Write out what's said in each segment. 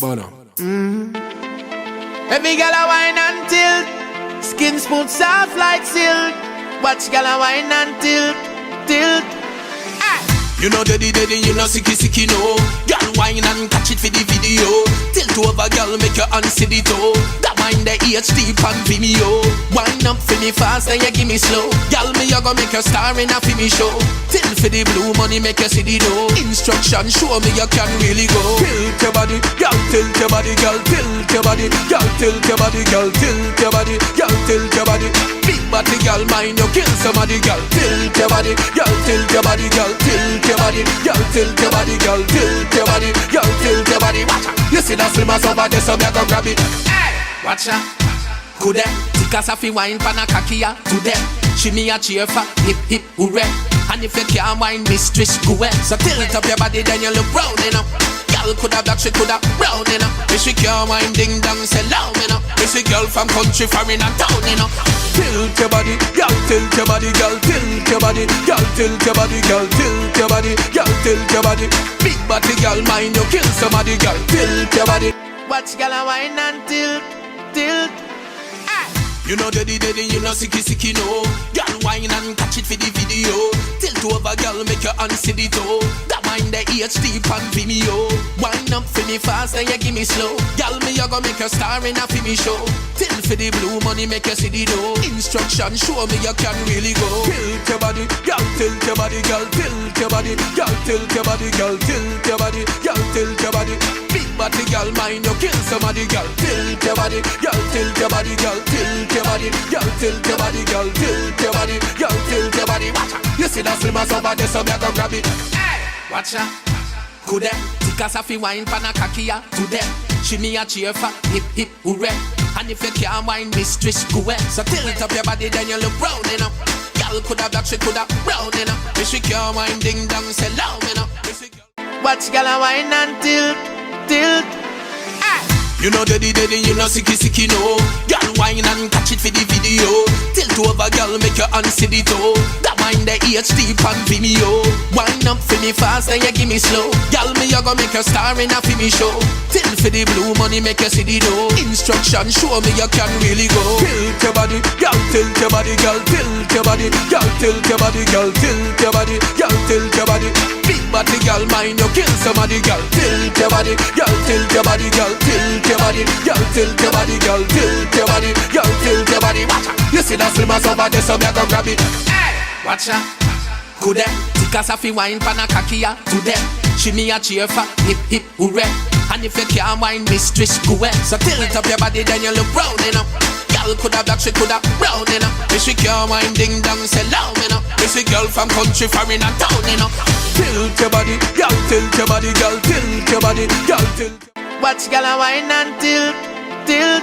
Bono. Every girl a wine and tilt, skin smooth soft like silk. Watch girl a wine and tilt, tilt. You know daddy, you know sicky, no. Girl wine and catch it for the video. Tilt over, girl, make your hand see the toe. That mind the HD pan Vimeo. Wine up for me fast and you give me slow. Girl, me you go make your star in a me show. Tilt for the blue money, make you see the dough. Instruction, show me you can really go. Tilt your body, girl, tilt your body, girl, tilt your body, girl, tilt your body, girl, tilt your body, girl, tilt your body. Big body, girl, mind you kill somebody, girl, tilt your body, girl, tilt your body, girl, tilt your body, girl, tilt your body, girl, tilt your body, girl, tilt your body. Watch out, you see that slim ass over there, so me go grab it. Hey, watch out, could them tika safi wine pana kakia to them. She me a cheer for hip hip hooray. And if you can't wine, mistress, go away. So tilt up your body, then you look brown, you know. Girl coulda black, she coulda brown, you know. If she can't wine, ding dong, say loud, you know. If she girl from country, foreign and town, you know. Tilt your body, girl, tilt your body, girl, tilt your body, girl, tilt your body, girl, tilt your body, girl, tilt your body. Big body, girl, mind you kill somebody, girl, tilt your body. Watch girl a wine and tilt, tilt. You know daddy, you know sicky, no. Girl wine and catch it for the video. Tilt over, girl, make your hand see the toe. That mind the HD pan Vimeo. Wine up for me fast and you give me slow. Girl, me you go make your star in a me show. Tilt for the blue money, make you see the dough. Instruction, show me you can really go. Tilt your body, girl, tilt your body, girl, tilt your body, girl, tilt your body, girl, tilt your body, girl, tilt your body. Big body, girl, mind you kill somebody, girl, tilt your body, girl, tilt your body, girl, tilt your body, girl, tilt your body, girl, tilt your body, girl, tilt your body. Watch out, you see that slim ass over there, so me go grab it. Hey, watch out, could them tika safi wine pana kakia to them. She me a cheer for hip hip hooray. And if you can't wine, mistress, go away. So tilt up your body, then you look brown, you know. Girl coulda black, she coulda brown, you know. If she can't wine, ding dong, say loud, you know. Watch girl a wine and tilt, tilt. You know daddy, you know sicky, no. Girl wine and catch it for the video. Tilt over, girl, make your hand see the toe. That mind the HD pan Vimeo. Wine up for me fast and you give me slow. Girl, me you go make your star in a me show. Tilt for the blue money, make you see the dough. Instruction, show me you can really go. Tilt your body, girl, tilt your body, girl, tilt your body, girl, tilt your body, girl, tilt your body, girl, tilt your body. Big body, girl, mind you kill somebody, girl, tilt your body, girl, tilt your body, girl, tilt your body, girl, tilt your body, girl, tilt your body, girl, tilt your body. Watch out, you see that slim ass over there, so me go grab it. Hey, watch out, could them tika safi wine pana kakia to them. She me a cheer for hip hip hooray. And if you can't wine, mistress, go away. So tilt up your body, then you look brown, you know. Girl coulda black, she coulda brown, you know. If she can't wine, ding dong, say loud, you know. If she girl from country, foreign and town, you know. Tilt your body, girl, tilt your body, girl, tilt your body, girl, tilt. Watch girl a wine and tilt, tilt.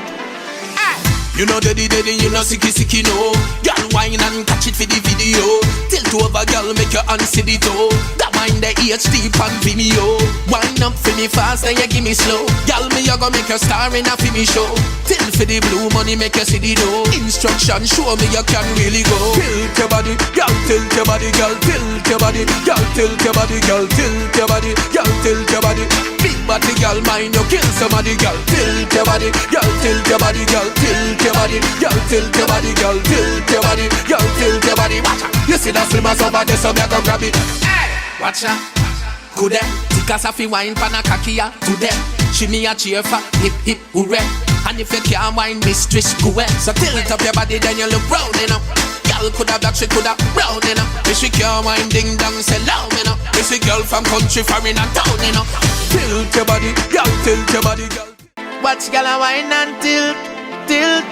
You know daddy, you know sicky, no. Girl wine and catch it for the video. Tilt over, girl, make your hand see the toe. That mind the HD pan Vimeo. Wine up for me fast and you give me slow. Girl, me you go make your star in a me show. Tilt for the blue money, make you see the dough. Instruction, show me you can really go. Tilt your body, girl, tilt your body, girl, tilt your body, girl, tilt your body, girl, tilt your body, girl, tilt your body. Big body, girl, mind you kill somebody, girl, tilt your body, girl, tilt your body, girl, tilt your body, girl, tilt your body, girl, tilt your body, girl, tilt your body. Watch out, you see that slim ass over there, so me go grab it. Hey, watch out, could them tika safi wine pana kakia to them. She me a cheer for hip hip hooray. And if you can't wine, mistress, go away. So tilt up your body, then you look brown, you know. Girl coulda black, she coulda brown, you know. If she can't wine, ding dong, say loud, you know. If she girl from country, foreign and town, you know. Tilt your body, girl, tilt your body, girl. Watch girl a wine and tilt, tilt.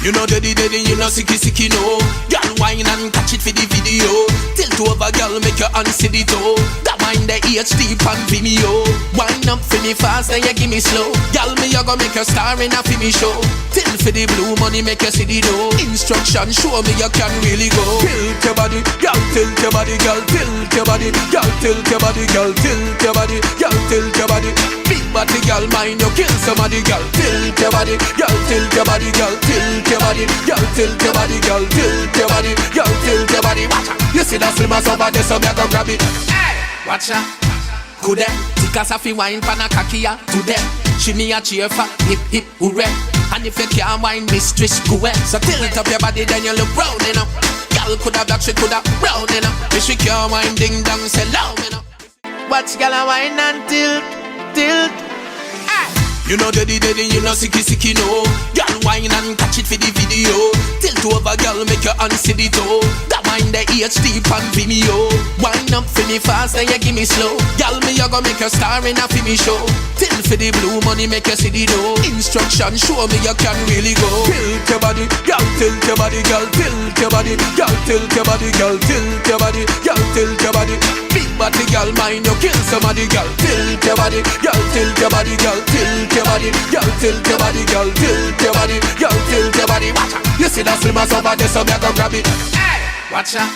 You know daddy, you know sicky, no. Girl wine and catch it for the video. Tilt over, girl, make your hand see the toe. That mind the HD pan Vimeo. Wine up for me fast and you give me slow. Girl, me you go make your star in a me show. Tilt for the blue money, make you see the dough. Instruction, show me you can really go. Tilt your body, girl, tilt your body, girl, tilt your body, girl, tilt your body, girl, tilt your body, girl, tilt your body. Big body, girl, mind you kill somebody, girl, tilt your body, girl, tilt your body, girl, tilt your body, girl, tilt your body, girl, tilt your body, girl, tilt your body. Watch out, you see that slim ass over there, so me go grab it. Hey, watch out, could them? Tikas a fi wine pan a kakia to them. She me a cheer for hip hip hooray. And if you can't wine, mistress, go ahead. So tilt up your body, then you look brown enough. Girl coulda black, she coulda brown enough. If she can't wine, ding dong, say loud enough. Watch gyal a wine and tilt, tilt. You know daddy, you know sicky, no. Girl wine and catch it for the video. Tilt over, girl, make your hand see the toe. That mind the HD pan Vimeo. Wine up for me fast, then you give me slow. Girl, me you go make your star in a me show. Tilt for the blue money, make you see the dough. Instruction, show me you can really go. Tilt your body, girl, tilt your body, girl, tilt your body, girl, tilt your body, girl, tilt your body, girl, tilt your body. Big body, girl, mind you kill somebody, girl, tilt your body, girl, tilt your body, girl, tilt your body, girl, tilt your body, girl, tilt your body, girl, tilt your body. Watch out, you see that slim as over there, so me I go grab it. Watch out,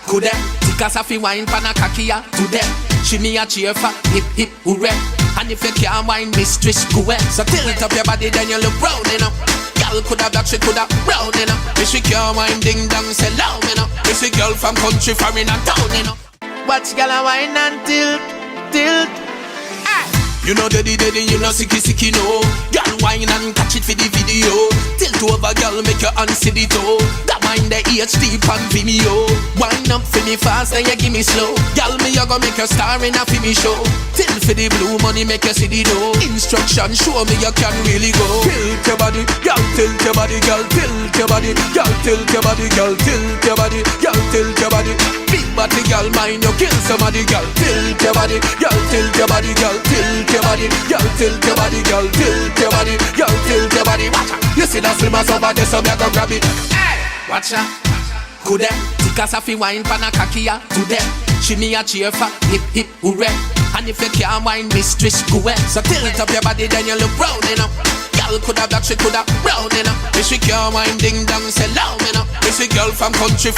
could them? Tikas a fi wine pan a kakia to them. She me a cheer for hip hip hooray. And if you can't wine, mistress, go ahead. So tilt up your body, then you look brown enough. Girl coulda black, she coulda brown enough. If she can't wine, ding dong, say loud enough. If she girl from country, foreign and town enough. Watch gyal a wine and tilt, tilt. You know daddy, you know sicky, no. Girl wine and catch it for the video. Tilt over, girl, make your hand see the toe. That mind the HD pan Vimeo. Wine up for me fast, then you give me slow. Girl, me you go make your star in a me show. Tilt for the blue money, make you see the dough. Instruction, show me you can really go. Tilt your body, girl, tilt your body, girl, tilt your body, girl, tilt your body, girl, tilt your body, girl, tilt your body. Big body, girl, mind you kill somebody, girl, tilt your body, girl, tilt your body, girl, tilt your body, girl, tilt your body, girl, tilt your body, girl, tilt your body. Watch out, you see that slim as over there, so me I go grab it. Watch out, could them? Tikas a fi wine pan a kakia to them. She me a cheer for hip hip hooray. And if you can't wine, mistress, go ahead. So tilt up your body, then you look brown enough. Girl coulda black, she coulda brown enough. If she can't wine, ding dong, say loud enough. If she girl from country.